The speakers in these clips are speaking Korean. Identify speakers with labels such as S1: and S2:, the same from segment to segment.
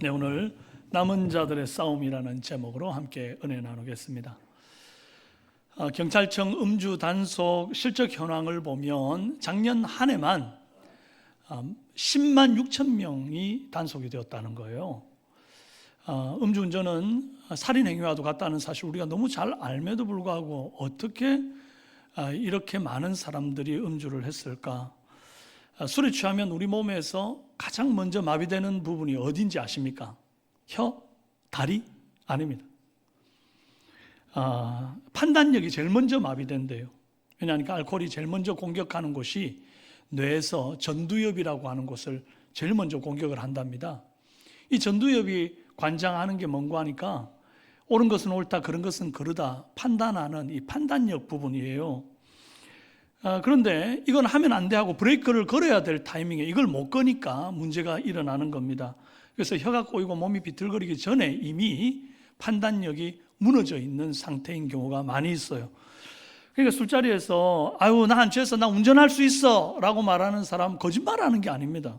S1: 네, 오늘 남은 자들의 싸움이라는 제목으로 함께 은혜 나누겠습니다. 경찰청 음주 단속 실적 현황을 보면 작년 한 해만 10만 6천 명이 단속이 되었다는 거예요. 음주운전은 살인행위와도 같다는 사실 우리가 너무 잘 알매도 불구하고 어떻게 이렇게 많은 사람들이 음주를 했을까? 술에 취하면 우리 몸에서 가장 먼저 마비되는 부분이 어딘지 아십니까? 혀? 다리? 아닙니다. 판단력이 제일 먼저 마비된대요. 왜냐하니까 알코올이 제일 먼저 공격하는 곳이 뇌에서 전두엽이라고 하는 곳을 제일 먼저 공격을 한답니다. 이 전두엽이 관장하는 게 뭔고 하니까 옳은 것은 옳다, 그런 것은 그르다 판단하는 이 판단력 부분이에요. 그런데 이건 하면 안 돼 하고 브레이크를 걸어야 될 타이밍에 이걸 못 거니까 문제가 일어나는 겁니다. 그래서 혀가 꼬이고 몸이 비틀거리기 전에 이미 판단력이 무너져 있는 상태인 경우가 많이 있어요. 그러니까 술자리에서 아유 나 안 취했어, 나 운전할 수 있어 라고 말하는 사람 거짓말하는 게 아닙니다.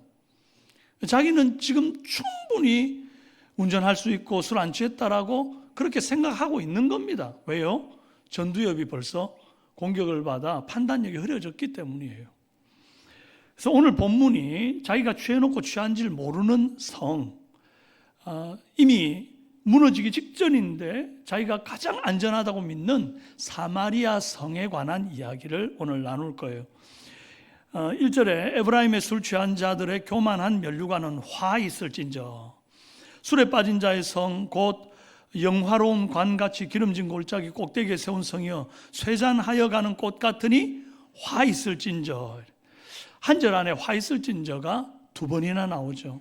S1: 자기는 지금 충분히 운전할 수 있고 술 안 취했다라고 그렇게 생각하고 있는 겁니다. 왜요? 전두엽이 벌써 공격을 받아 판단력이 흐려졌기 때문이에요. 그래서 오늘 본문이 자기가 취해놓고 취한지를 모르는 성, 이미 무너지기 직전인데 자기가 가장 안전하다고 믿는 사마리아 성에 관한 이야기를 오늘 나눌 거예요. 1절에 에브라임의 술 취한 자들의 교만한 면류관은 화 있을진저, 술에 빠진 자의 성 곧 영화로운 관같이 기름진 골짜기 꼭대기에 세운 성이여 쇠잔하여 가는 꽃 같으니 화 있을진저. 한 절 안에 화 있을진저가 두 번이나 나오죠.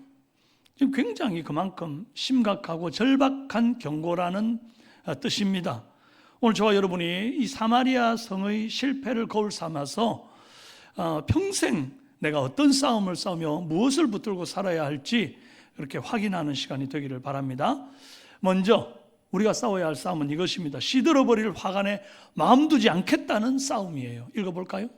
S1: 지금 굉장히 그만큼 심각하고 절박한 경고라는 뜻입니다. 오늘 저와 여러분이 이 사마리아 성의 실패를 거울 삼아서 평생 내가 어떤 싸움을 싸우며 무엇을 붙들고 살아야 할지 그렇게 확인하는 시간이 되기를 바랍니다. 먼저 우리가 싸워야 할 싸움은 이것입니다. 시들어버릴 화관에 마음 두지 않겠다는 싸움이에요. 읽어볼까요?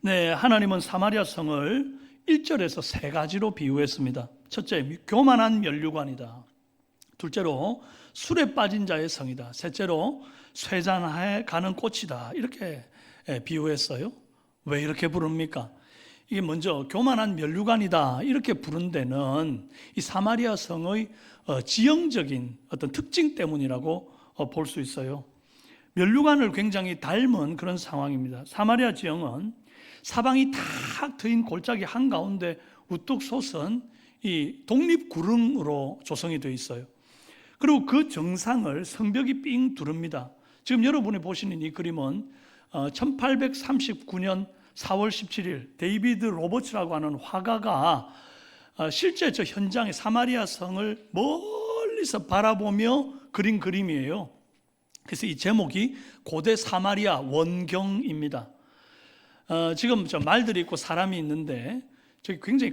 S1: 네, 하나님은 사마리아 성을 1절에서 세 가지로 비유했습니다. 첫째, 교만한 면류관이다. 둘째로, 술에 빠진 자의 성이다. 셋째로, 쇠잔하에 가는 꽃이다. 이렇게 비유했어요. 왜 이렇게 부릅니까? 이게 먼저 교만한 면류관이다 이렇게 부른 데는 이 사마리아 성의 지형적인 어떤 특징 때문이라고 볼 수 있어요. 면류관을 굉장히 닮은 그런 상황입니다. 사마리아 지형은 사방이 탁 트인 골짜기 한가운데 우뚝 솟은 이 독립구릉으로 조성이 되어 있어요. 그리고 그 정상을 성벽이 삥 두릅니다. 지금 여러분이 보시는 이 그림은 1839년 4월 17일 데이비드 로버츠라고 하는 화가가 실제 저 현장의 사마리아 성을 멀리서 바라보며 그린 그림이에요. 그래서 이 제목이 고대 사마리아 원경입니다. 지금 저 말들이 있고 사람이 있는데 저기 굉장히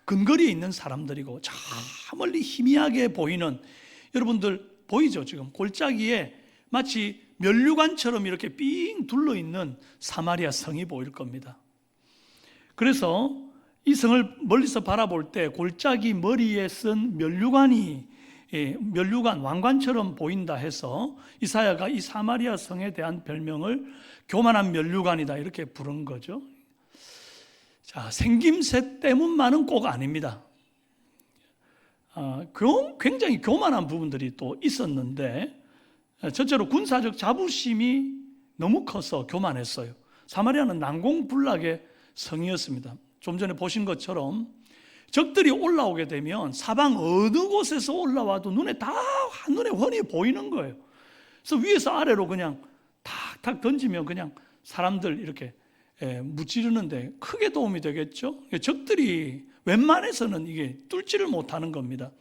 S1: 근거리에 있는 사람들이고 저 멀리 희미하게 보이는, 여러분들 보이죠? 지금 골짜기에 마치 면류관처럼 이렇게 삥 둘러있는 사마리아 성이 보일 겁니다. 그래서 이 성을 멀리서 바라볼 때 골짜기 머리에 쓴 면류관 왕관처럼 보인다 해서 이사야가 이 사마리아 성에 대한 별명을 교만한 면류관이다 이렇게 부른 거죠. 자, 생김새 때문만은 꼭 아닙니다. 굉장히 교만한 부분들이 또 있었는데, 첫째로 군사적 자부심이 너무 커서 교만했어요. 사마리아는 난공불락의 성이었습니다. 좀 전에 보신 것처럼 적들이 올라오게 되면 사방 어느 곳에서 올라와도 눈에 한눈에 훤히 보이는 거예요. 그래서 위에서 아래로 그냥 탁탁 던지면 그냥 사람들 이렇게 무찌르는데 크게 도움이 되겠죠. 적들이 웬만해서는 이게 뚫지를 못하는 겁니다.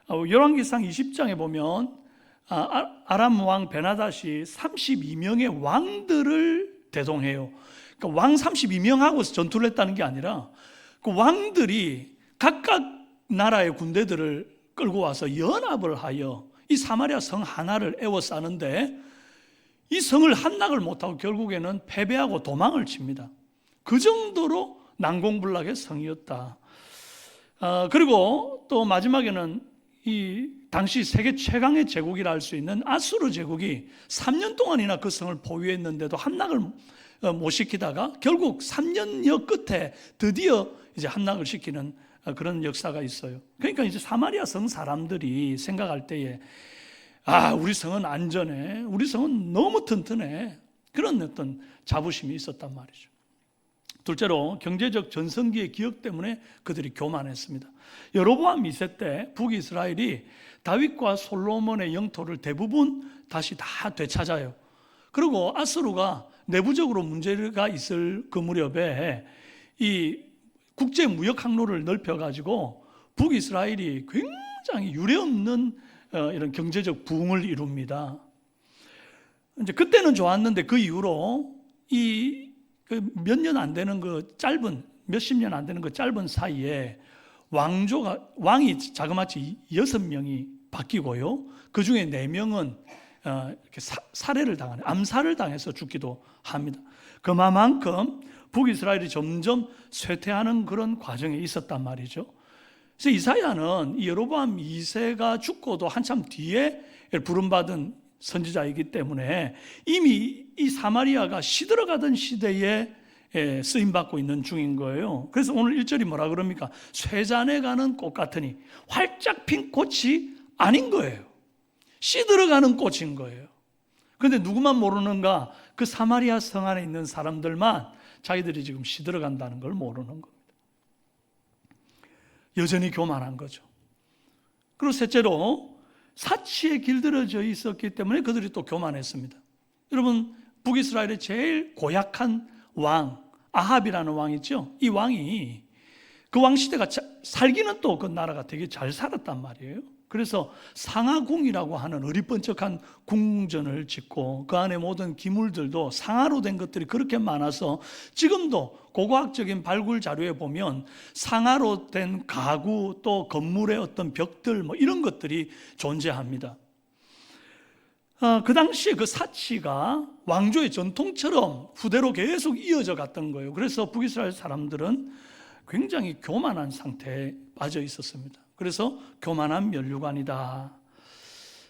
S1: 열왕기상 20장에 보면 아람 왕 베나닷이 32명의 왕들을 대동해요. 그러니까 왕 32명하고 전투를 했다는 게 아니라 그 왕들이 각각 나라의 군대들을 끌고 와서 연합을 하여 이 사마리아 성 하나를 에워싸는데 이 성을 함락을 못하고 결국에는 패배하고 도망을 칩니다. 그 정도로 난공불락의 성이었다. 그리고 또 마지막에는 이 당시 세계 최강의 제국이라 할 수 있는 아수르 제국이 3년 동안이나 그 성을 보유했는데도 함락을 못 시키다가 결국 3년여 끝에 드디어 이제 함락을 시키는 그런 역사가 있어요. 그러니까 이제 사마리아 성 사람들이 생각할 때에 우리 성은 안전해, 우리 성은 너무 튼튼해, 그런 어떤 자부심이 있었단 말이죠. 둘째로 경제적 전성기의 기억 때문에 그들이 교만했습니다. 여로보암 2세 때 북이스라엘이 다윗과 솔로몬의 영토를 대부분 다시 다 되찾아요. 그리고 아수르가 내부적으로 문제가 있을 그 무렵에 이 국제 무역 항로를 넓혀가지고 북이스라엘이 굉장히 유례없는 이런 경제적 부흥을 이룹니다. 이제 그때는 좋았는데 그 이후로 이 몇 년 안 되는 그 짧은 몇십 년 안 되는 그 짧은 사이에 왕이 자그마치 6명이 바뀌고요. 그 중에 4명은 이렇게 살해를 당하는, 암살을 당해서 죽기도 합니다. 그만큼 북이스라엘이 점점 쇠퇴하는 그런 과정에 있었단 말이죠. 그래서 이사야는 이 여로보암 2세가 죽고도 한참 뒤에 부름받은 선지자이기 때문에 이미 이 사마리아가 시들어가던 시대에 쓰임받고 있는 중인 거예요. 그래서 오늘 1절이 뭐라 그럽니까? 쇠잔에 가는 꽃 같으니 활짝 핀 꽃이 아닌 거예요. 시들어가는 꽃인 거예요. 그런데 누구만 모르는가? 그 사마리아 성 안에 있는 사람들만 자기들이 지금 시들어간다는 걸 모르는 겁니다. 여전히 교만한 거죠. 그리고 셋째로 사치에 길들여져 있었기 때문에 그들이 또 교만했습니다. 여러분, 북이스라엘의 제일 고약한 왕 아합이라는 왕이 있죠. 이 왕이 그 왕 시대가 살기는 또 그 나라가 되게 잘 살았단 말이에요. 그래서 상하궁이라고 하는 어리번쩍한 궁전을 짓고 그 안에 모든 기물들도 상하로 된 것들이 그렇게 많아서 지금도 고고학적인 발굴 자료에 보면 상하로 된 가구 또 건물의 어떤 벽들 뭐 이런 것들이 존재합니다. 그 당시에 그 사치가 왕조의 전통처럼 후대로 계속 이어져 갔던 거예요. 그래서 북이스라엘 사람들은 굉장히 교만한 상태에 빠져 있었습니다. 그래서 교만한 면류관이다.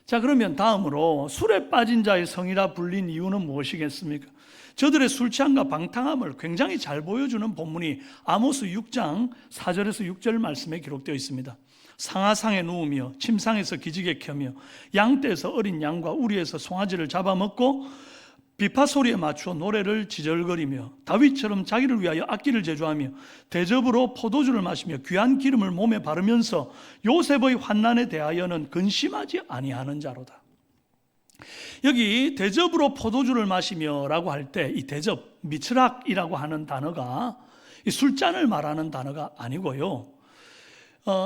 S1: 자, 그러면 다음으로 술에 빠진 자의 성이라 불린 이유는 무엇이겠습니까? 저들의 술 취함과 방탕함을 굉장히 잘 보여주는 본문이 아모스 6장 4절에서 6절 말씀에 기록되어 있습니다. 상하상에 누우며 침상에서 기지개 켜며 양떼에서 어린 양과 우리에서 송아지를 잡아먹고 비파 소리에 맞추어 노래를 지절거리며 다윗처럼 자기를 위하여 악기를 제조하며 대접으로 포도주를 마시며 귀한 기름을 몸에 바르면서 요셉의 환난에 대하여는 근심하지 아니하는 자로다. 여기 대접으로 포도주를 마시며라고 할 때 이 대접 미츠락이라고 하는 단어가 이 술잔을 말하는 단어가 아니고요.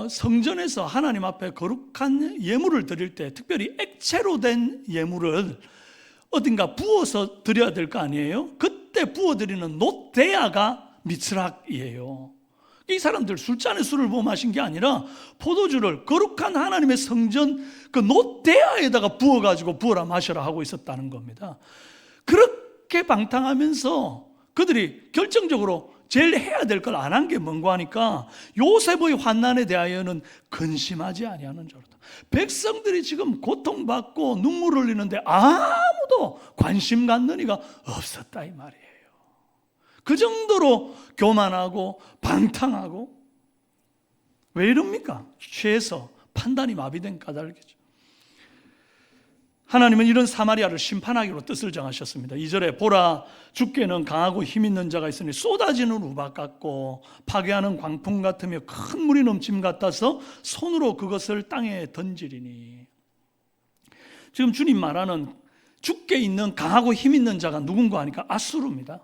S1: 성전에서 하나님 앞에 거룩한 예물을 드릴 때 특별히 액체로 된 예물을 어딘가 부어서 드려야 될 거 아니에요? 그때 부어드리는 놋대야가 미츠락이에요. 이 사람들 술잔에 술을 부어 마신 게 아니라 포도주를 거룩한 하나님의 성전 그 놋대야에다가 부어가지고 부어라 마셔라 하고 있었다는 겁니다. 그렇게 방탕하면서 그들이 결정적으로 제일 해야 될 걸 안 한 게 뭔가 하니까 요셉의 환난에 대하여는 근심하지 아니하는 자로다. 백성들이 지금 고통받고 눈물 흘리는데 아무도 관심 갖는 이가 없었다 이 말이에요. 그 정도로 교만하고 방탕하고 왜 이럽니까? 취해서 판단이 마비된 까닭이죠. 하나님은 이런 사마리아를 심판하기로 뜻을 정하셨습니다. 2절에 보라 주께는 강하고 힘 있는 자가 있으니 쏟아지는 우박 같고 파괴하는 광풍 같으며 큰 물이 넘침 같아서 손으로 그것을 땅에 던지리니. 지금 주님 말하는 주께 있는 강하고 힘 있는 자가 누군가 하니까 아수르입니다.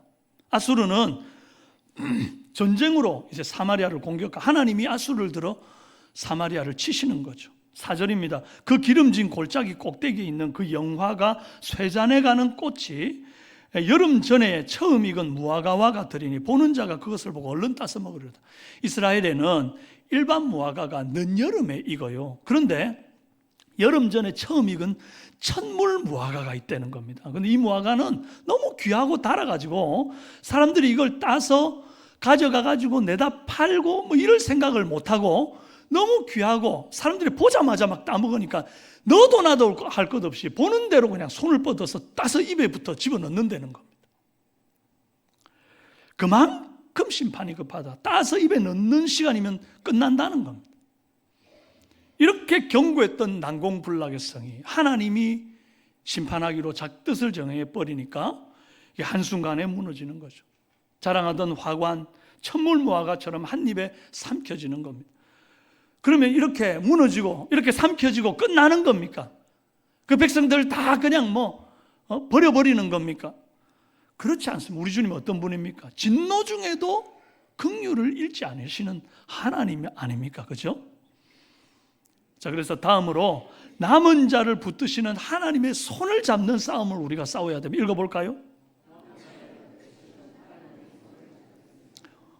S1: 아수르는 전쟁으로 이제 사마리아를 공격하 하나님이 아수르를 들어 사마리아를 치시는 거죠. 4절입니다. 그 기름진 골짜기 꼭대기에 있는 그 영화가 쇠잔에 가는 꽃이 여름 전에 처음 익은 무화과와 같으리니 보는 자가 그것을 보고 얼른 따서 먹으리로다. 이스라엘에는 일반 무화과가 늦여름에 익어요. 그런데 여름 전에 처음 익은 첫물 무화과가 있다는 겁니다. 그런데 이 무화과는 너무 귀하고 달아가지고 사람들이 이걸 따서 가져가가지고 내다 팔고 뭐 이럴 생각을 못하고 너무 귀하고 사람들이 보자마자 막 따먹으니까 너도 나도 할 것 없이 보는 대로 그냥 손을 뻗어서 따서 입에부터 집어넣는다는 겁니다. 그만큼 심판이 급하다. 따서 입에 넣는 시간이면 끝난다는 겁니다. 이렇게 견고했던 난공불락의 성이 하나님이 심판하기로 뜻을 정해버리니까 한순간에 무너지는 거죠. 자랑하던 화관, 천물무화과처럼 한 입에 삼켜지는 겁니다. 그러면 이렇게 무너지고 이렇게 삼켜지고 끝나는 겁니까? 그 백성들 다 그냥 버려버리는 겁니까? 그렇지 않습니다. 우리 주님은 어떤 분입니까? 진노 중에도 긍휼을 잃지 않으시는 하나님 아닙니까? 그죠? 자, 그래서 다음으로 남은 자를 붙드시는 하나님의 손을 잡는 싸움을 우리가 싸워야 됩니다. 읽어볼까요?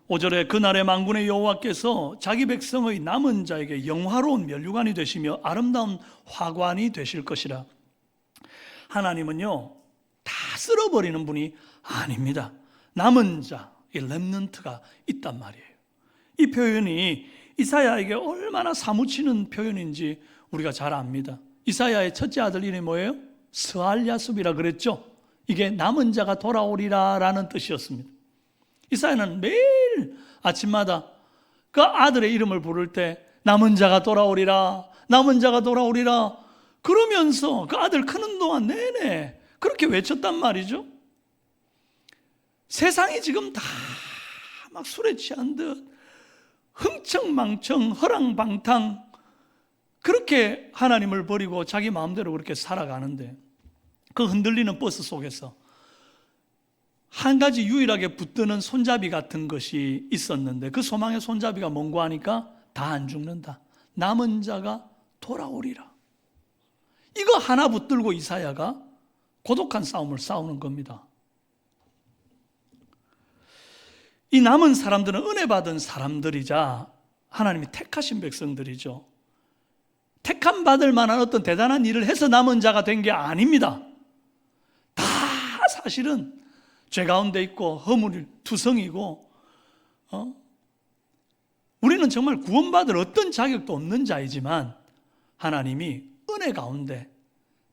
S1: 5절에 그날의 만군의 여호와께서 자기 백성의 남은 자에게 영화로운 면류관이 되시며 아름다운 화관이 되실 것이라. 하나님은요, 다 쓸어버리는 분이 아닙니다. 남은 자, 이 렘넌트가 있단 말이에요. 이 표현이 이사야에게 얼마나 사무치는 표현인지 우리가 잘 압니다. 이사야의 첫째 아들 이름이 뭐예요? 스알야숲이라 그랬죠. 이게 남은 자가 돌아오리라 라는 뜻이었습니다. 이사야는 매일 아침마다 그 아들의 이름을 부를 때 남은 자가 돌아오리라, 남은 자가 돌아오리라 그러면서 그 아들 크는 동안 내내 그렇게 외쳤단 말이죠. 세상이 지금 다 막 술에 취한 듯 흥청망청 허랑방탕 그렇게 하나님을 버리고 자기 마음대로 그렇게 살아가는데 그 흔들리는 버스 속에서 한 가지 유일하게 붙드는 손잡이 같은 것이 있었는데 그 소망의 손잡이가 뭔고 하니까 다 안 죽는다. 남은 자가 돌아오리라. 이거 하나 붙들고 이사야가 고독한 싸움을 싸우는 겁니다. 이 남은 사람들은 은혜 받은 사람들이자 하나님이 택하신 백성들이죠. 택함 받을 만한 어떤 대단한 일을 해서 남은 자가 된 게 아닙니다. 다 사실은 죄 가운데 있고 허물투성이고 우리는 정말 구원받을 어떤 자격도 없는 자이지만 하나님이 은혜 가운데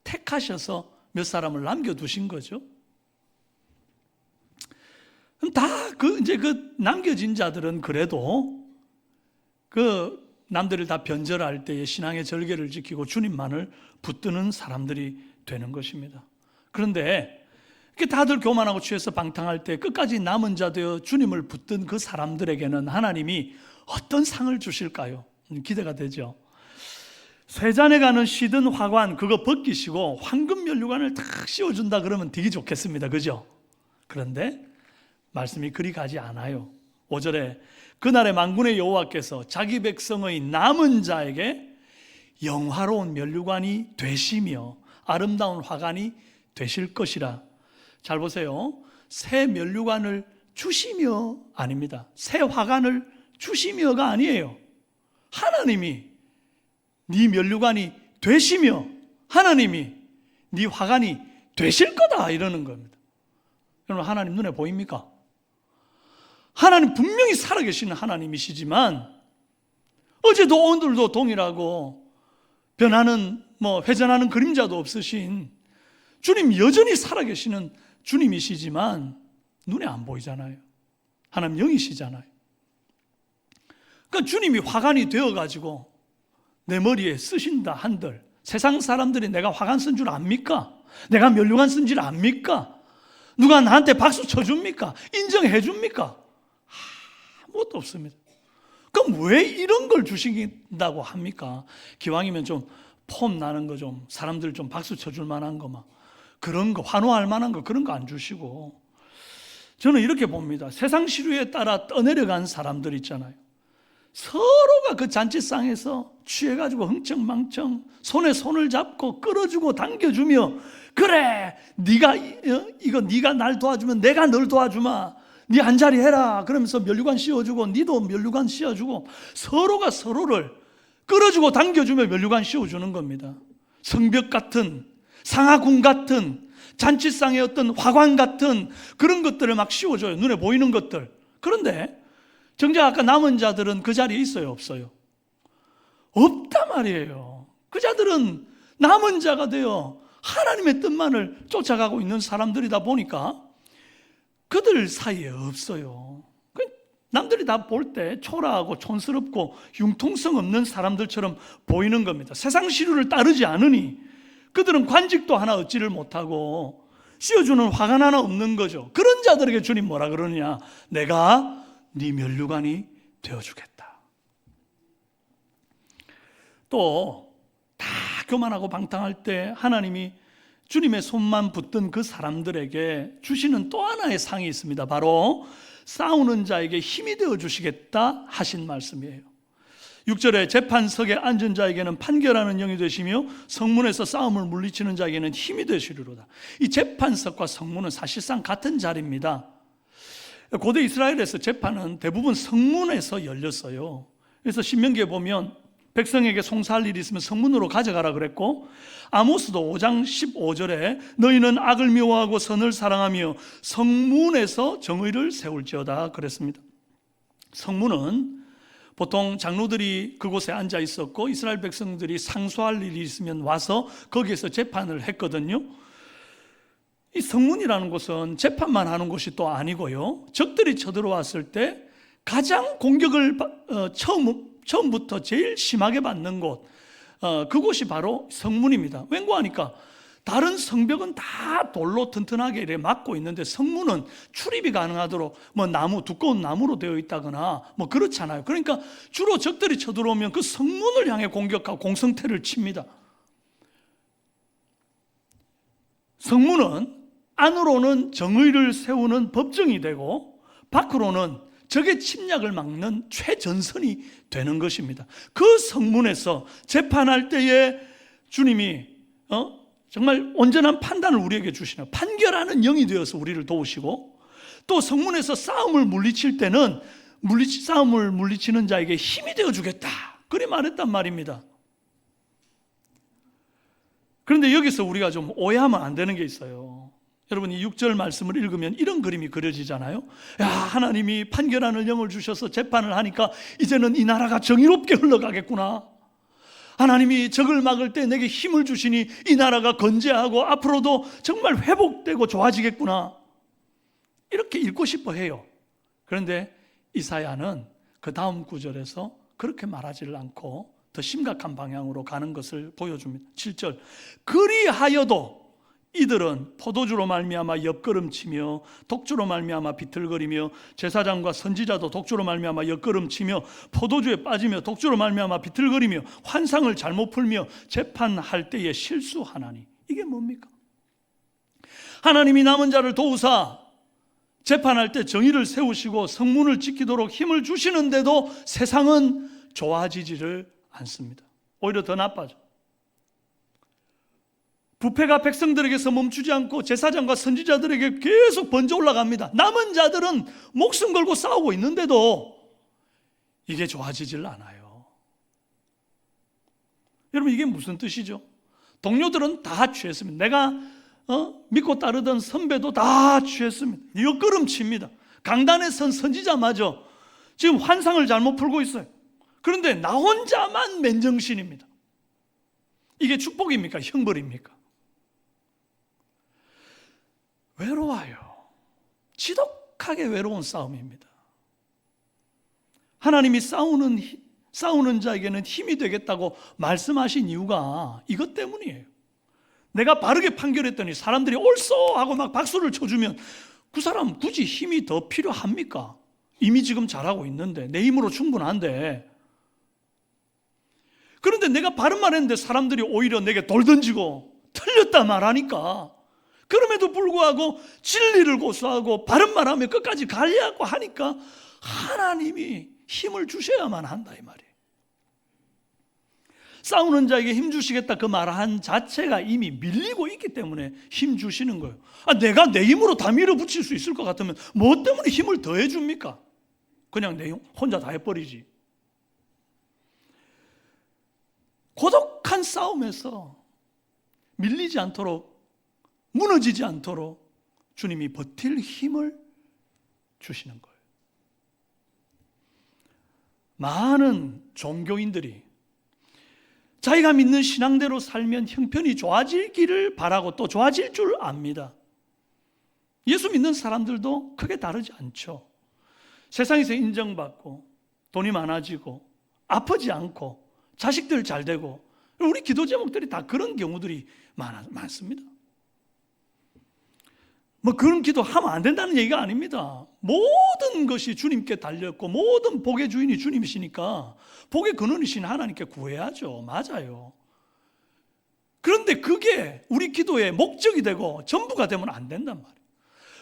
S1: 택하셔서 몇 사람을 남겨두신 거죠. 이제 그 남겨진 자들은 그래도 그 남들을 다 변절할 때에 신앙의 절개를 지키고 주님만을 붙드는 사람들이 되는 것입니다. 그런데 다들 교만하고 취해서 방탕할 때 끝까지 남은 자 되어 주님을 붙든 그 사람들에게는 하나님이 어떤 상을 주실까요? 기대가 되죠. 쇠잔에 가는 시든 화관 그거 벗기시고 황금 면류관을 탁 씌워준다 그러면 되게 좋겠습니다. 그죠? 그런데 말씀이 그리 가지 않아요. 5절에 그날의 만군의 여호와께서 자기 백성의 남은 자에게 영화로운 면류관이 되시며 아름다운 화관이 되실 것이라. 잘 보세요. 새 면류관을 주시며 아닙니다. 새 화관을 주시며가 아니에요. 하나님이 네 면류관이 되시며 하나님이 네 화관이 되실 거다 이러는 겁니다. 여러분 하나님 눈에 보입니까? 하나님 분명히 살아계시는 하나님이시지만 어제도 오늘도 동일하고 변하는 회전하는 그림자도 없으신 주님 여전히 살아계시는 주님이시지만 눈에 안 보이잖아요. 하나님 영이시잖아요. 그러니까 주님이 화관이 되어가지고 내 머리에 쓰신다 한들 세상 사람들이 내가 화관 쓴 줄 압니까? 내가 면류관 쓴 줄 압니까? 누가 나한테 박수 쳐줍니까? 인정해 줍니까? 아무것도 없습니다. 그럼 왜 이런 걸 주신다고 합니까? 기왕이면 좀 폼 나는 거 좀 사람들 좀 박수 쳐줄 만한 거 막 그런 거 환호할 만한 거 그런 거 안 주시고 저는 이렇게 봅니다. 세상 시류에 따라 떠내려간 사람들 있잖아요. 서로가 그 잔치상에서 취해가지고 흥청망청 손에 손을 잡고 끌어주고 당겨주며 그래 네가 날 도와주면 내가 널 도와주마 네 한 자리 해라 그러면서 면류관 씌워주고 니도 면류관 씌워주고 서로가 서로를 끌어주고 당겨주며 면류관 씌워주는 겁니다. 성벽 같은 상하궁 같은 잔치상의 어떤 화관 같은 그런 것들을 막 씌워줘요. 눈에 보이는 것들. 그런데 정작 아까 남은 자들은 그 자리에 있어요, 없어요? 없단 말이에요. 그 자들은 남은 자가 되어 하나님의 뜻만을 쫓아가고 있는 사람들이다 보니까 그들 사이에 없어요. 남들이 다 볼 때 초라하고 촌스럽고 융통성 없는 사람들처럼 보이는 겁니다. 세상 시류를 따르지 않으니 그들은 관직도 하나 얻지를 못하고 씌워주는 화관 하나 없는 거죠. 그런 자들에게 주님 뭐라 그러느냐? 내가 네 면류관이 되어주겠다. 또 다 교만하고 방탕할 때 하나님이 주님의 손만 붙든 그 사람들에게 주시는 또 하나의 상이 있습니다. 바로 싸우는 자에게 힘이 되어 주시겠다 하신 말씀이에요. 6절에 재판석에 앉은 자에게는 판결하는 영이 되시며 성문에서 싸움을 물리치는 자에게는 힘이 되시리로다. 이 재판석과 성문은 사실상 같은 자리입니다. 고대 이스라엘에서 재판은 대부분 성문에서 열렸어요. 그래서 신명기에 보면 백성에게 송사할 일이 있으면 성문으로 가져가라 그랬고, 아모스도 5장 15절에 너희는 악을 미워하고 선을 사랑하며 성문에서 정의를 세울지어다 그랬습니다. 성문은 보통 장로들이 그곳에 앉아 있었고 이스라엘 백성들이 상소할 일이 있으면 와서 거기에서 재판을 했거든요. 이 성문이라는 곳은 재판만 하는 곳이 또 아니고요, 적들이 쳐들어왔을 때 가장 공격을 처음부터 제일 심하게 받는 곳, 그곳이 바로 성문입니다. 왠고하니까 다른 성벽은 다 돌로 튼튼하게 이렇게 막고 있는데 성문은 출입이 가능하도록 뭐 나무, 두꺼운 나무로 되어 있다거나 뭐 그렇잖아요. 그러니까 주로 적들이 쳐들어오면 그 성문을 향해 공격하고 공성태를 칩니다. 성문은 안으로는 정의를 세우는 법정이 되고 밖으로는 적의 침략을 막는 최전선이 되는 것입니다. 그 성문에서 재판할 때에 주님이 정말 온전한 판단을 우리에게 주시는 판결하는 영이 되어서 우리를 도우시고, 또 성문에서 싸움을 물리칠 때는 싸움을 물리치는 자에게 힘이 되어주겠다 그리 말했단 말입니다. 그런데 여기서 우리가 좀 오해하면 안 되는 게 있어요. 여러분, 이 6절 말씀을 읽으면 이런 그림이 그려지잖아요. 야, 하나님이 판결하는 영을 주셔서 재판을 하니까 이제는 이 나라가 정의롭게 흘러가겠구나. 하나님이 적을 막을 때 내게 힘을 주시니 이 나라가 건재하고 앞으로도 정말 회복되고 좋아지겠구나. 이렇게 읽고 싶어 해요. 그런데 이사야는 그 다음 구절에서 그렇게 말하지를 않고 더 심각한 방향으로 가는 것을 보여줍니다. 7절, 그리하여도 이들은 포도주로 말미암아 옆걸음치며 독주로 말미암아 비틀거리며 제사장과 선지자도 독주로 말미암아 옆걸음치며 포도주에 빠지며 독주로 말미암아 비틀거리며 환상을 잘못 풀며 재판할 때에 실수하나니. 이게 뭡니까? 하나님이 남은 자를 도우사 재판할 때 정의를 세우시고 성문을 지키도록 힘을 주시는데도 세상은 좋아지지를 않습니다. 오히려 더 나빠져. 부패가 백성들에게서 멈추지 않고 제사장과 선지자들에게 계속 번져 올라갑니다. 남은 자들은 목숨 걸고 싸우고 있는데도 이게 좋아지질 않아요. 여러분, 이게 무슨 뜻이죠? 동료들은 다 취했습니다. 내가 믿고 따르던 선배도 다 취했습니다. 옆걸음칩니다. 강단에 선 선지자마저 지금 환상을 잘못 풀고 있어요. 그런데 나 혼자만 맨정신입니다. 이게 축복입니까? 형벌입니까? 외로워요. 지독하게 외로운 싸움입니다. 하나님이 싸우는 자에게는 힘이 되겠다고 말씀하신 이유가 이것 때문이에요. 내가 바르게 판결했더니 사람들이 옳소 하고 막 박수를 쳐주면 그 사람 굳이 힘이 더 필요합니까? 이미 지금 잘하고 있는데, 내 힘으로 충분한데. 그런데 내가 바른 말 했는데 사람들이 오히려 내게 돌 던지고 틀렸다 말하니까, 그럼에도 불구하고 진리를 고수하고 바른 말하며 끝까지 가려고 하니까 하나님이 힘을 주셔야만 한다 이 말이에요. 싸우는 자에게 힘 주시겠다 그 말한 자체가 이미 밀리고 있기 때문에 힘 주시는 거예요. 내가 내 힘으로 다 밀어붙일 수 있을 것 같으면 뭐 때문에 힘을 더해 줍니까? 그냥 내 혼자 다 해버리지. 고독한 싸움에서 밀리지 않도록, 무너지지 않도록 주님이 버틸 힘을 주시는 거예요. 많은 종교인들이 자기가 믿는 신앙대로 살면 형편이 좋아지기를 바라고 또 좋아질 줄 압니다. 예수 믿는 사람들도 크게 다르지 않죠. 세상에서 인정받고 돈이 많아지고 아프지 않고 자식들 잘 되고, 우리 기도 제목들이 다 그런 경우들이 많습니다. 뭐 그런 기도 하면 안 된다는 얘기가 아닙니다. 모든 것이 주님께 달렸고 모든 복의 주인이 주님이시니까 복의 근원이신 하나님께 구해야죠. 맞아요. 그런데 그게 우리 기도의 목적이 되고 전부가 되면 안 된단 말이에요.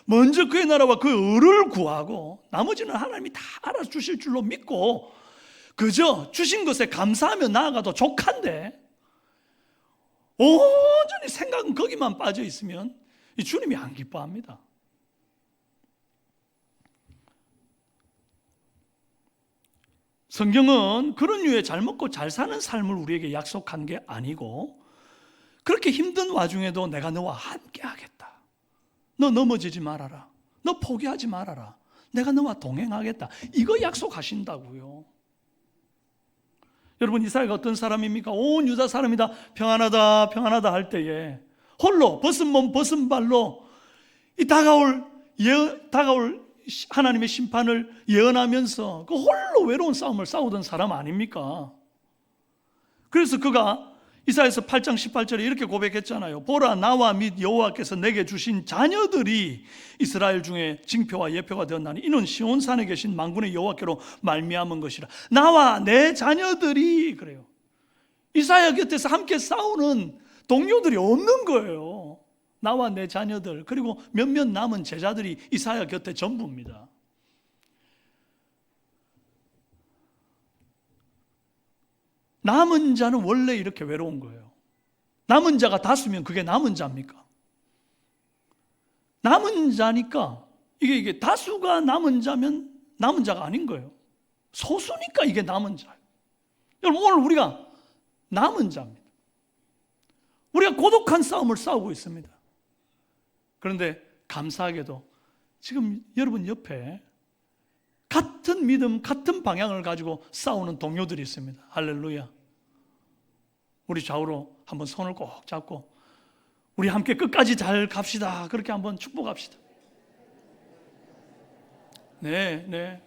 S1: 먼저 그의 나라와 그의 의를 구하고 나머지는 하나님이 다 알아주실 줄로 믿고 그저 주신 것에 감사하며 나아가도 족한데 온전히 생각은 거기만 빠져 있으면 이 주님이 안 기뻐합니다. 성경은 그런 류의 잘 먹고 잘 사는 삶을 우리에게 약속한 게 아니고, 그렇게 힘든 와중에도 내가 너와 함께 하겠다, 너 넘어지지 말아라, 너 포기하지 말아라, 내가 너와 동행하겠다, 이거 약속하신다고요. 여러분, 이사야가 어떤 사람입니까? 온 유다 사람이 다 평안하다 평안하다 할 때에 홀로 벗은 몸 벗은 발로 이 다가올 하나님의 심판을 예언하면서 그 홀로 외로운 싸움을 싸우던 사람 아닙니까? 그래서 그가 이사야서 8장 18절에 이렇게 고백했잖아요. 보라, 나와 및 여호와께서 내게 주신 자녀들이 이스라엘 중에 징표와 예표가 되었나니 이는 시온산에 계신 만군의 여호와께로 말미암은 것이라. 나와 내 자녀들이, 그래요. 이사야 곁에서 함께 싸우는 동료들이 없는 거예요. 나와 내 자녀들, 그리고 몇몇 남은 제자들이 이사야 곁에 전부입니다. 남은 자는 원래 이렇게 외로운 거예요. 남은 자가 다수면 그게 남은 자입니까? 남은 자니까 이게 다수가 남은 자면 남은 자가 아닌 거예요. 소수니까 이게 남은 자예요. 여러분, 오늘 우리가 남은 자입니다. 우리가 고독한 싸움을 싸우고 있습니다. 그런데 감사하게도 지금 여러분 옆에 같은 믿음, 같은 방향을 가지고 싸우는 동료들이 있습니다. 할렐루야. 우리 좌우로 한번 손을 꼭 잡고 우리 함께 끝까지 잘 갑시다, 그렇게 한번 축복합시다. 네.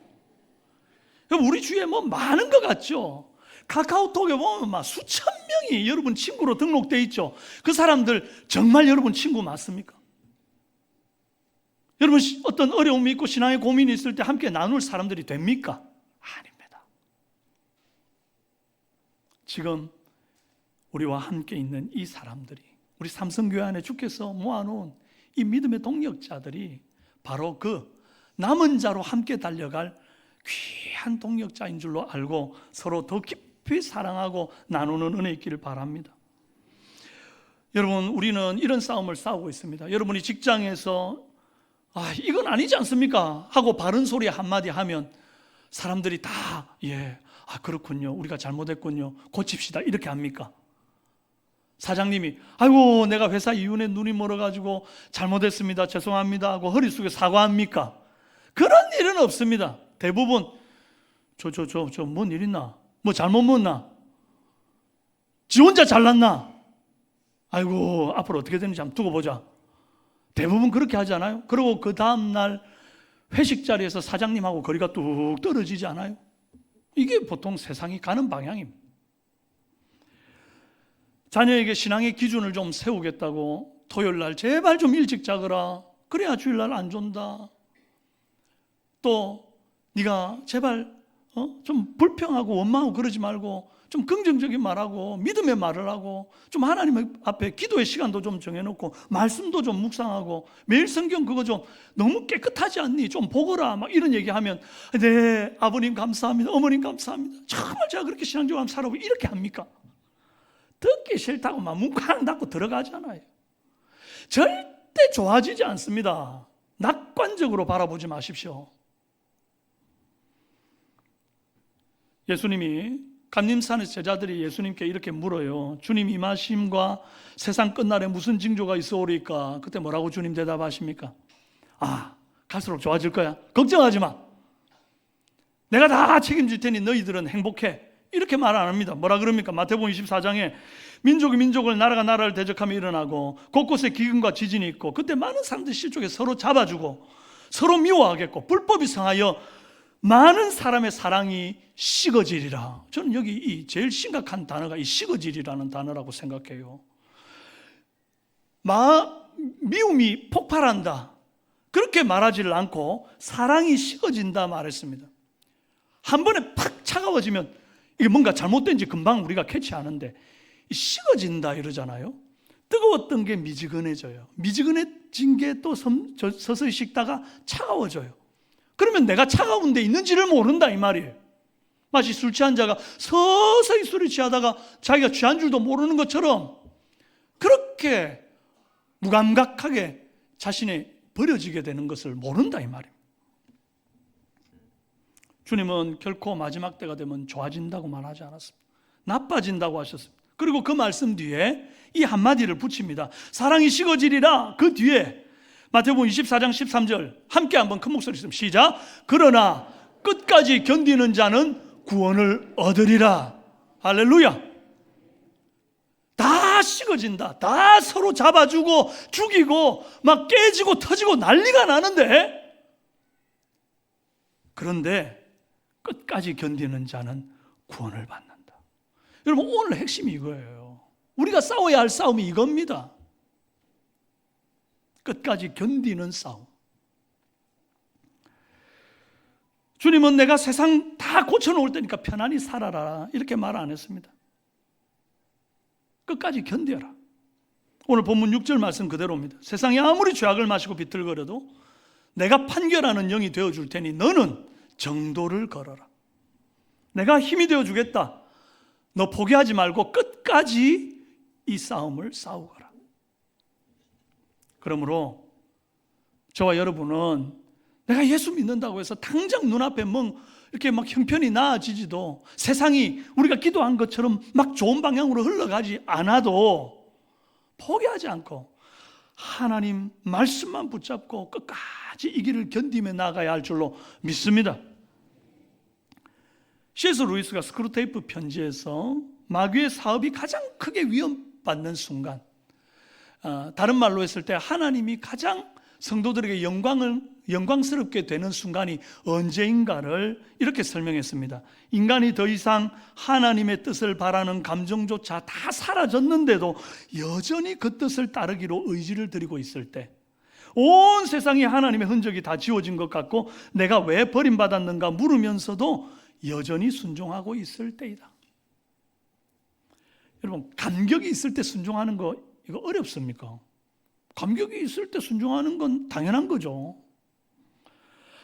S1: 우리 주위에 뭐 많은 것 같죠? 카카오톡에 보면 막 수천 명이 여러분 친구로 등록돼 있죠. 그 사람들 정말 여러분 친구 맞습니까? 여러분 어떤 어려움이 있고 신앙의 고민이 있을 때 함께 나눌 사람들이 됩니까? 아닙니다. 지금 우리와 함께 있는 이 사람들이, 우리 삼성교회 안에 주께서 모아놓은 이 믿음의 동력자들이 바로 그 남은 자로 함께 달려갈 귀한 동력자인 줄로 알고 서로 더 깊이 사랑하고 나누는 은혜 있기를 바랍니다. 여러분, 우리는 이런 싸움을 싸우고 있습니다. 여러분이 직장에서 이건 아니지 않습니까? 하고 바른 소리 한마디 하면 사람들이 다 그렇군요, 우리가 잘못했군요, 고칩시다, 이렇게 합니까? 사장님이 아이고 내가 회사 이윤에 눈이 멀어가지고 잘못했습니다, 죄송합니다 하고 허리 숙여 사과합니까? 그런 일은 없습니다. 대부분 뭔 일 있나? 뭐 잘못 먹었나? 지 혼자 잘났나? 아이고 앞으로 어떻게 되는지 한번 두고 보자. 대부분 그렇게 하지 않아요? 그리고 그 다음날 회식 자리에서 사장님하고 거리가 뚝 떨어지지 않아요? 이게 보통 세상이 가는 방향입니다. 자녀에게 신앙의 기준을 좀 세우겠다고 토요일날 제발 좀 일찍 자거라, 그래야 주일날 안 존다. 또 네가 제발 좀 불평하고 원망하고 그러지 말고 좀 긍정적인 말하고 믿음의 말을 하고 좀 하나님 앞에 기도의 시간도 좀 정해놓고 말씀도 좀 묵상하고 매일 성경 그거 좀 너무 깨끗하지 않니? 좀 보거라, 막 이런 얘기하면 네 아버님 감사합니다, 어머님 감사합니다, 정말 제가 그렇게 신앙적으로 한번 살아보고 이렇게 합니까? 듣기 싫다고 막 문 쾅 닫고 들어가잖아요. 절대 좋아지지 않습니다. 낙관적으로 바라보지 마십시오. 예수님이 감림산에서 제자들이 예수님께 이렇게 물어요. 주님 임하심과 세상 끝날에 무슨 징조가 있어오리까? 그때 뭐라고 주님 대답하십니까? 갈수록 좋아질 거야, 걱정하지 마. 내가 다 책임질 테니 너희들은 행복해. 이렇게 말 안 합니다. 뭐라 그럽니까? 마태복음 24장에 민족이 민족을, 나라가 나라를 대적하며 일어나고 곳곳에 기근과 지진이 있고, 그때 많은 사람들이 실족해 서로 잡아주고 서로 미워하겠고 불법이 성하여 많은 사람의 사랑이 식어지리라. 저는 여기 이 제일 심각한 단어가 이 식어지리라는 단어라고 생각해요. 미움이 폭발한다, 그렇게 말하지를 않고 사랑이 식어진다 말했습니다. 한 번에 팍 차가워지면 이게 뭔가 잘못된지 금방 우리가 캐치하는데, 식어진다 이러잖아요. 뜨거웠던 게 미지근해져요. 미지근해진 게 또 서서히 식다가 차가워져요. 그러면 내가 차가운 데 있는지를 모른다 이 말이에요. 마치 술 취한 자가 서서히 술을 취하다가 자기가 취한 줄도 모르는 것처럼 그렇게 무감각하게 자신이 버려지게 되는 것을 모른다 이 말입니다. 주님은 결코 마지막 때가 되면 좋아진다고 말하지 않았습니다. 나빠진다고 하셨습니다. 그리고 그 말씀 뒤에 이 한마디를 붙입니다. 사랑이 식어지리라. 그 뒤에 마태복음 24장 13절 함께 한번 큰 목소리 있으면 시작. 그러나 끝까지 견디는 자는 구원을 얻으리라. 할렐루야. 다 식어진다. 다 서로 잡아주고 죽이고 막 깨지고 터지고 난리가 나는데, 그런데 끝까지 견디는 자는 구원을 받는다. 여러분, 오늘 핵심이 이거예요. 우리가 싸워야 할 싸움이 이겁니다. 끝까지 견디는 싸움. 주님은 내가 세상 다 고쳐놓을 테니까 편안히 살아라 이렇게 말 안 했습니다. 끝까지 견뎌라. 오늘 본문 6절 말씀 그대로입니다. 세상이 아무리 죄악을 마시고 비틀거려도 내가 판결하는 영이 되어줄 테니 너는 정도를 걸어라. 내가 힘이 되어주겠다. 너 포기하지 말고 끝까지 이 싸움을 싸우거라. 그러므로 저와 여러분은 내가 예수 믿는다고 해서 당장 눈앞에 이렇게 막 형편이 나아지지도, 세상이 우리가 기도한 것처럼 막 좋은 방향으로 흘러가지 않아도 포기하지 않고 하나님 말씀만 붙잡고 끝까지 이 길을 견디며 나가야 할 줄로 믿습니다. C.S. 루이스가 스크루테이프 편지에서 마귀의 사업이 가장 크게 위협받는 순간, 다른 말로 했을 때 하나님이 가장 성도들에게 영광스럽게 되는 순간이 언제인가를 이렇게 설명했습니다. 인간이 더 이상 하나님의 뜻을 바라는 감정조차 다 사라졌는데도 여전히 그 뜻을 따르기로 의지를 들이고 있을 때, 온 세상이 하나님의 흔적이 다 지워진 것 같고 내가 왜 버림받았는가 물으면서도 여전히 순종하고 있을 때이다. 여러분, 감격이 있을 때 순종하는 거 이거 어렵습니까? 감격이 있을 때 순종하는 건 당연한 거죠.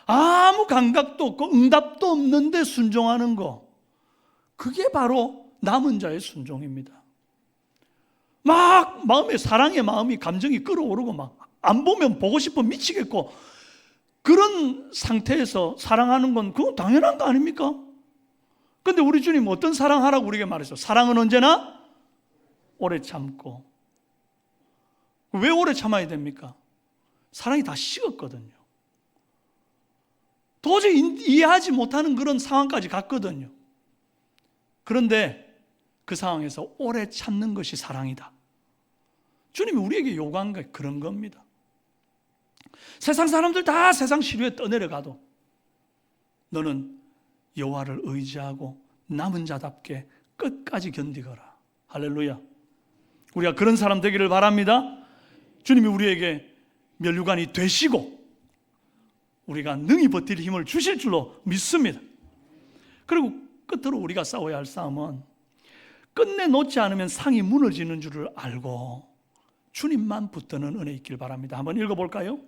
S1: 아무 감각도 없고 응답도 없는데 순종하는 거, 그게 바로 남은 자의 순종입니다. 막 마음에 사랑의 마음이, 감정이 끌어오르고 막 안 보면 보고 싶어 미치겠고, 그런 상태에서 사랑하는 건 그건 당연한 거 아닙니까? 근데 우리 주님 어떤 사랑하라고 우리에게 말했어요? 사랑은 언제나 오래 참고. 왜 오래 참아야 됩니까? 사랑이 다 식었거든요. 도저히 이해하지 못하는 그런 상황까지 갔거든요. 그런데 그 상황에서 오래 참는 것이 사랑이다. 주님이 우리에게 요구한 게 그런 겁니다. 세상 사람들 다 세상 시류에 떠내려가도 너는 여호와를 의지하고 남은 자답게 끝까지 견디거라. 할렐루야. 우리가 그런 사람 되기를 바랍니다. 주님이 우리에게 면류관이 되시고 우리가 능히 버틸 힘을 주실 줄로 믿습니다. 그리고 끝으로 우리가 싸워야 할 싸움은 끝내 놓지 않으면 상이 무너지는 줄을 알고 주님만 붙드는 은혜 있길 바랍니다. 한번 읽어볼까요?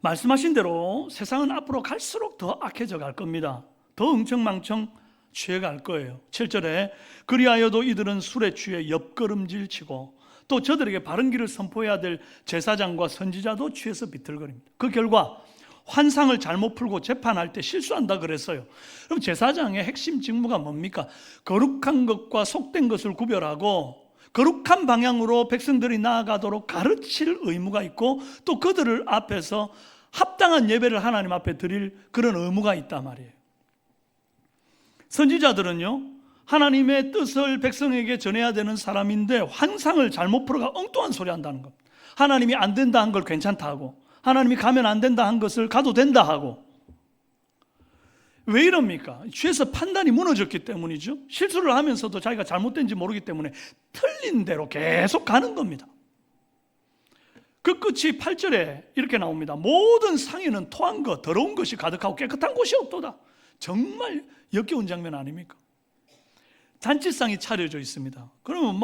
S1: 말씀하신 대로 세상은 앞으로 갈수록 더 악해져 갈 겁니다. 더 흥청망청 취해갈 거예요. 7절에 그리하여도 이들은 술에 취해 옆걸음질 치고 또 저들에게 바른 길을 선포해야 될 제사장과 선지자도 취해서 비틀거립니다. 그 결과 환상을 잘못 풀고 재판할 때 실수한다 그랬어요. 그럼 제사장의 핵심 직무가 뭡니까? 거룩한 것과 속된 것을 구별하고 거룩한 방향으로 백성들이 나아가도록 가르칠 의무가 있고, 또 그들을 앞에서 합당한 예배를 하나님 앞에 드릴 그런 의무가 있단 말이에요. 선지자들은요, 하나님의 뜻을 백성에게 전해야 되는 사람인데 환상을 잘못 풀어가 엉뚱한 소리 한다는 겁니다. 하나님이 안 된다 한 걸 괜찮다 하고, 하나님이 가면 안 된다 한 것을 가도 된다 하고. 왜 이럽니까? 죄에서 판단이 무너졌기 때문이죠. 실수를 하면서도 자기가 잘못된지 모르기 때문에 틀린 대로 계속 가는 겁니다. 그 끝이 8절에 이렇게 나옵니다. 모든 상에는 토한 것, 더러운 것이 가득하고 깨끗한 곳이 없도다. 정말 역겨운 장면 아닙니까? 잔치상이 차려져 있습니다. 그러면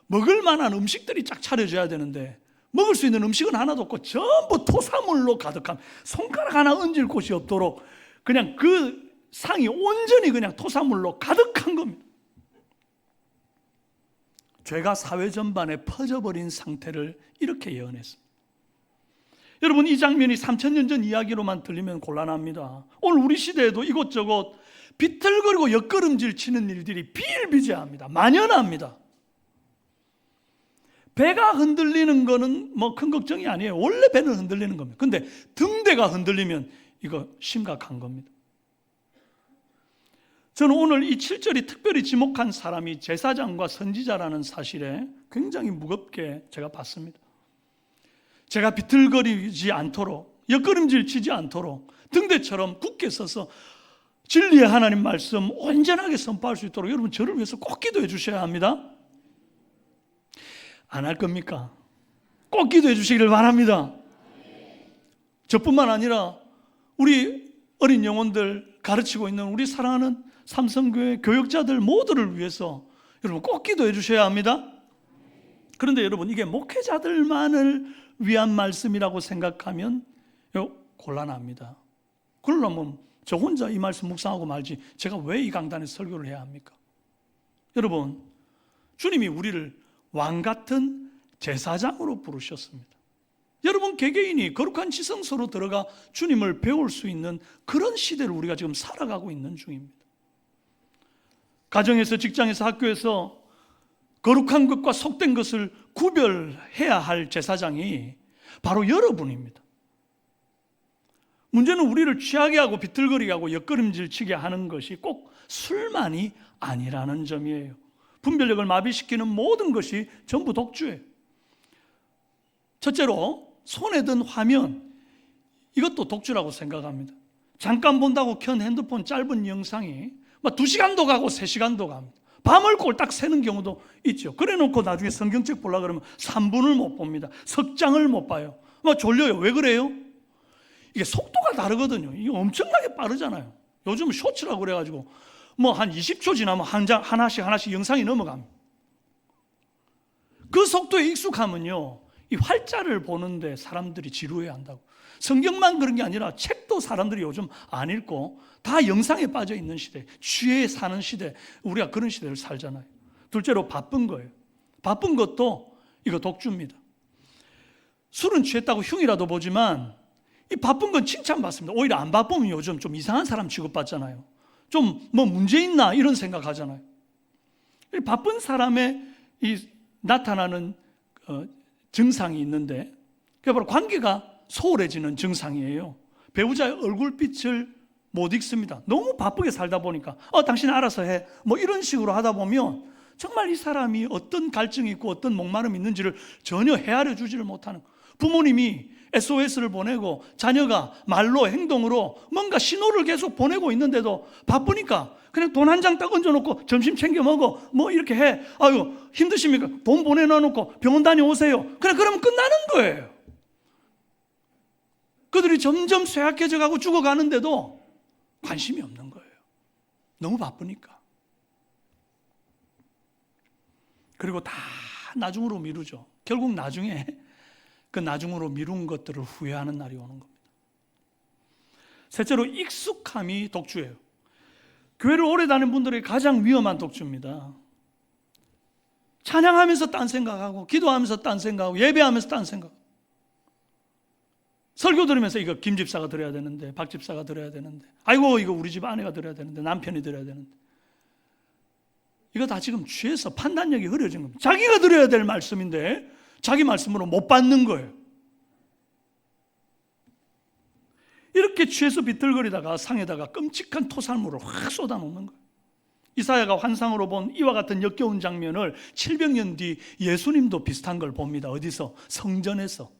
S1: 먹을 만한 음식들이 쫙 차려져야 되는데 먹을 수 있는 음식은 하나도 없고 전부 토사물로 가득함. 손가락 하나 얹을 곳이 없도록 그냥 그 상이 온전히 그냥 토사물로 가득한 겁니다. 죄가 사회 전반에 퍼져버린 상태를 이렇게 예언했습니다. 여러분, 이 장면이 3000년 전 이야기로만 들리면 곤란합니다. 오늘 우리 시대에도 이곳저곳 비틀거리고 옆걸음질 치는 일들이 비일비재합니다. 만연합니다. 배가 흔들리는 거는 큰 걱정이 아니에요. 원래 배는 흔들리는 겁니다. 근데 등대가 흔들리면 이거 심각한 겁니다. 저는 오늘 이 7절이 특별히 지목한 사람이 제사장과 선지자라는 사실에 굉장히 무겁게 제가 봤습니다. 제가 비틀거리지 않도록, 옆걸음질 치지 않도록 등대처럼 굳게 서서 진리의 하나님 말씀 온전하게 선포할 수 있도록 여러분 저를 위해서 꼭 기도해 주셔야 합니다. 안 할 겁니까? 꼭 기도해 주시기를 바랍니다. 저뿐만 아니라 우리 어린 영혼들 가르치고 있는 우리 사랑하는 삼성교회 교역자들 모두를 위해서 여러분 꼭 기도해 주셔야 합니다. 그런데 여러분, 이게 목회자들만을 위한 말씀이라고 생각하면 곤란합니다. 그러려면 저 혼자 이 말씀 묵상하고 말지 제가 왜 이 강단에 설교를 해야 합니까? 여러분, 주님이 우리를 왕같은 제사장으로 부르셨습니다. 여러분 개개인이 거룩한 지성소로 들어가 주님을 배울 수 있는 그런 시대를 우리가 지금 살아가고 있는 중입니다. 가정에서, 직장에서, 학교에서 거룩한 것과 속된 것을 구별해야 할 제사장이 바로 여러분입니다. 문제는 우리를 취하게 하고 비틀거리게 하고 옆걸음질 치게 하는 것이 꼭 술만이 아니라는 점이에요. 분별력을 마비시키는 모든 것이 전부 독주예요. 첫째로 손에 든 화면, 이것도 독주라고 생각합니다. 잠깐 본다고 켠 핸드폰 짧은 영상이 2시간도 가고 3시간도 갑니다. 밤을 꼴딱 새는 경우도 있죠. 그래 놓고 나중에 성경책 보려고 그러면 3분을 못 봅니다. 석 장을 못 봐요. 졸려요. 왜 그래요? 이게 속도가 다르거든요. 이게 엄청나게 빠르잖아요. 요즘 쇼츠라고 그래가지고 한 20초 지나면 하나씩 영상이 넘어갑니다. 그 속도에 익숙하면요, 이 활자를 보는데 사람들이 지루해 한다고. 성경만 그런 게 아니라 책도 사람들이 요즘 안 읽고 다 영상에 빠져 있는 시대, 취해 사는 시대, 우리가 그런 시대를 살잖아요. 둘째로 바쁜 거예요. 바쁜 것도 이거 독주입니다. 술은 취했다고 흉이라도 보지만 이 바쁜 건 칭찬받습니다. 오히려 안 바쁘면 요즘 좀 이상한 사람 취급받잖아요. 좀 문제 있나 이런 생각하잖아요. 바쁜 사람의 이 나타나는 증상이 있는데 그게 바로 관계가 소홀해지는 증상이에요. 배우자의 얼굴빛을 못 읽습니다. 너무 바쁘게 살다 보니까 당신 알아서 해 이런 식으로 하다 보면 정말 이 사람이 어떤 갈증이 있고 어떤 목마름이 있는지를 전혀 헤아려 주지를 못하는, 부모님이 SOS를 보내고 자녀가 말로 행동으로 뭔가 신호를 계속 보내고 있는데도 바쁘니까 그냥 돈 한 장 딱 얹어놓고 점심 챙겨 먹어 이렇게 해. 아유 힘드십니까? 돈 보내놔놓고 병원 다녀오세요. 그러면 끝나는 거예요. 그들이 점점 쇠약해져 가고 죽어가는데도 관심이 없는 거예요. 너무 바쁘니까. 그리고 다 나중으로 미루죠. 결국 나중에 그 나중으로 미룬 것들을 후회하는 날이 오는 겁니다. 셋째로 익숙함이 독주예요. 교회를 오래 다니는 분들에게 가장 위험한 독주입니다. 찬양하면서 딴 생각하고 기도하면서 딴 생각하고 예배하면서 딴 생각. 설교 들으면서 이거 김 집사가 들어야 되는데 박 집사가 들어야 되는데 아이고 이거 우리 집 아내가 들어야 되는데 남편이 들어야 되는데 이거 다 지금 취해서 판단력이 흐려진 겁니다. 자기가 들어야 될 말씀인데 자기 말씀으로 못 받는 거예요. 이렇게 취해서 비틀거리다가 상에다가 끔찍한 토살물을 확 쏟아놓는 거예요. 이사야가 환상으로 본 이와 같은 역겨운 장면을 700년 뒤 예수님도 비슷한 걸 봅니다. 어디서? 성전에서.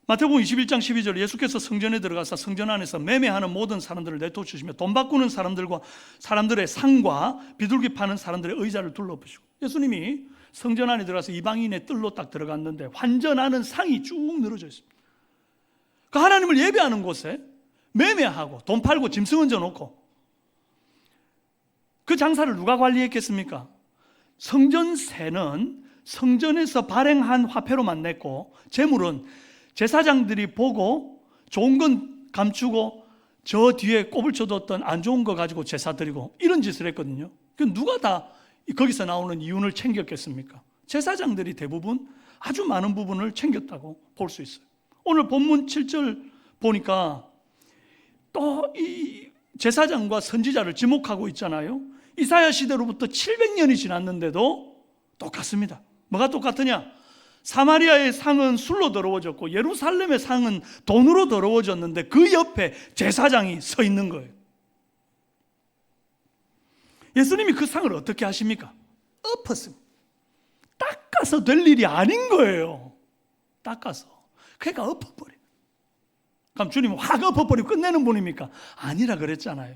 S1: 마태복음 21장 12절, 예수께서 성전에 들어가서 성전 안에서 매매하는 모든 사람들을 내쫓으시며 돈 바꾸는 사람들의 상과 비둘기 파는 사람들의 의자를 둘러보시고, 예수님이 성전 안에 들어가서 이방인의 뜰로 딱 들어갔는데 환전하는 상이 쭉 늘어져 있습니다. 그 하나님을 예배하는 곳에 매매하고 돈 팔고 짐승 얹어놓고, 그 장사를 누가 관리했겠습니까? 성전세는 성전에서 발행한 화폐로만 냈고, 재물은 제사장들이 보고 좋은 건 감추고 저 뒤에 꼽을 쳐뒀던 안 좋은 거 가지고 제사 드리고 이런 짓을 했거든요. 그 누가 다 거기서 나오는 이윤을 챙겼겠습니까? 제사장들이 대부분 아주 많은 부분을 챙겼다고 볼 수 있어요. 오늘 본문 7절 보니까 또 이 제사장과 선지자를 지목하고 있잖아요. 이사야 시대로부터 700년이 지났는데도 똑같습니다. 뭐가 똑같으냐? 사마리아의 상은 술로 더러워졌고 예루살렘의 상은 돈으로 더러워졌는데 그 옆에 제사장이 서 있는 거예요. 예수님이 그 상을 어떻게 하십니까? 엎었습니다. 닦아서 될 일이 아닌 거예요. 닦아서. 그러니까 엎어버려. 그럼 주님은 확 엎어버리고 끝내는 분입니까? 아니라 그랬잖아요.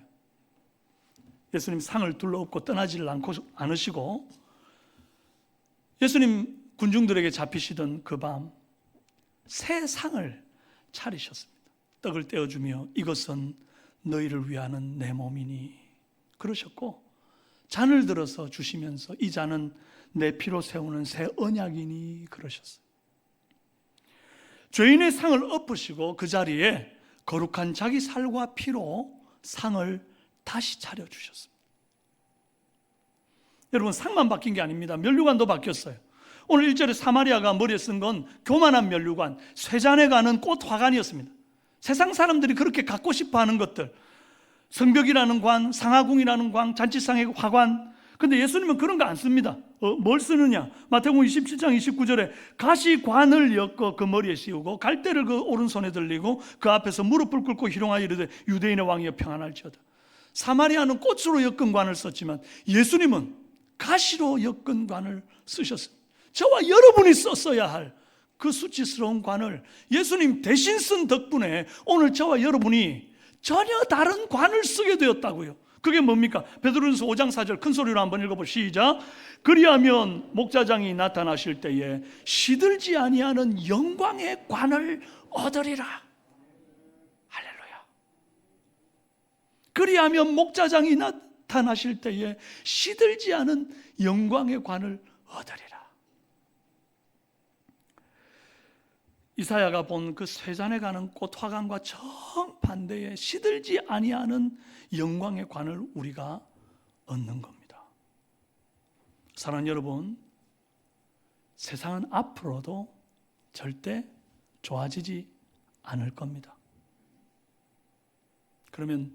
S1: 예수님 상을 둘러엎고 떠나지를 않으시고, 예수님 군중들에게 잡히시던 그 밤 새 상을 차리셨습니다. 떡을 떼어주며 이것은 너희를 위하는 내 몸이니 그러셨고, 잔을 들어서 주시면서 이 잔은 내 피로 세우는 새 언약이니 그러셨어요. 죄인의 상을 엎으시고 그 자리에 거룩한 자기 살과 피로 상을 다시 차려주셨습니다. 여러분, 상만 바뀐 게 아닙니다. 면류관도 바뀌었어요. 오늘 1절에 사마리아가 머리에 쓴 건 교만한 면류관, 쇠잔에 가는 꽃 화관이었습니다. 세상 사람들이 그렇게 갖고 싶어 하는 것들, 성벽이라는 관, 상하궁이라는 관, 잔치상의 화관. 근데 예수님은 그런 거 안 씁니다. 뭘 쓰느냐? 마태복음 27장 29절에 가시관을 엮어 그 머리에 씌우고 갈대를 그 오른손에 들리고 그 앞에서 무릎을 꿇고 희롱하여 이르되 유대인의 왕이여 평안할지어다. 사마리아는 꽃으로 엮은 관을 썼지만 예수님은 가시로 엮은 관을 쓰셨습니다. 저와 여러분이 썼어야 할 그 수치스러운 관을 예수님 대신 쓴 덕분에 오늘 저와 여러분이 전혀 다른 관을 쓰게 되었다고요. 그게 뭡니까? 베드로전서 5장 4절 큰 소리로 한번 읽어보시죠. 시작. 그리하면 목자장이 나타나실 때에 시들지 아니하는 영광의 관을 얻으리라. 할렐루야. 그리하면 목자장이 나타나실 때에 시들지 않은 영광의 관을 얻으리라. 이사야가 본 그 쇠잔에 가는 꽃 화관과 정반대의 시들지 아니하는 영광의 관을 우리가 얻는 겁니다. 사랑하는 여러분, 세상은 앞으로도 절대 좋아지지 않을 겁니다. 그러면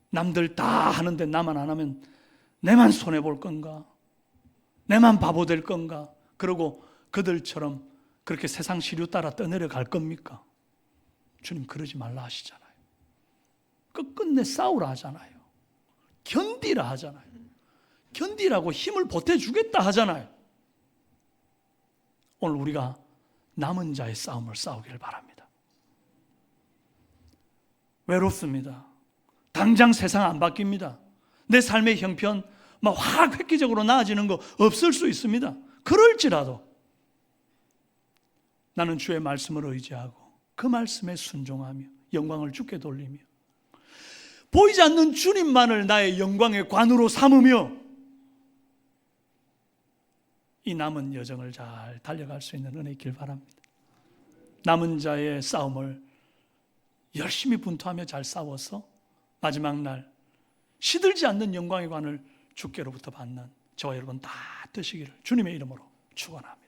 S1: 남들 다 하는데 나만 안 하면 내만 손해볼 건가? 내만 바보 될 건가? 그러고 그들처럼 그렇게 세상 시류 따라 떠내려 갈 겁니까? 주님 그러지 말라 하시잖아요. 끝끝내 싸우라 하잖아요. 견디라 하잖아요. 견디라고 힘을 보태주겠다 하잖아요. 오늘 우리가 남은 자의 싸움을 싸우길 바랍니다. 외롭습니다. 당장 세상 안 바뀝니다. 내 삶의 형편 확 획기적으로 나아지는 거 없을 수 있습니다. 그럴지라도 나는 주의 말씀을 의지하고 그 말씀에 순종하며 영광을 주께 돌리며 보이지 않는 주님만을 나의 영광의 관으로 삼으며 이 남은 여정을 잘 달려갈 수 있는 은혜 있길 바랍니다. 남은 자의 싸움을 열심히 분투하며 잘 싸워서 마지막 날 시들지 않는 영광의 관을 주께로부터 받는 저와 여러분 다 되시기를 주님의 이름으로 축원합니다.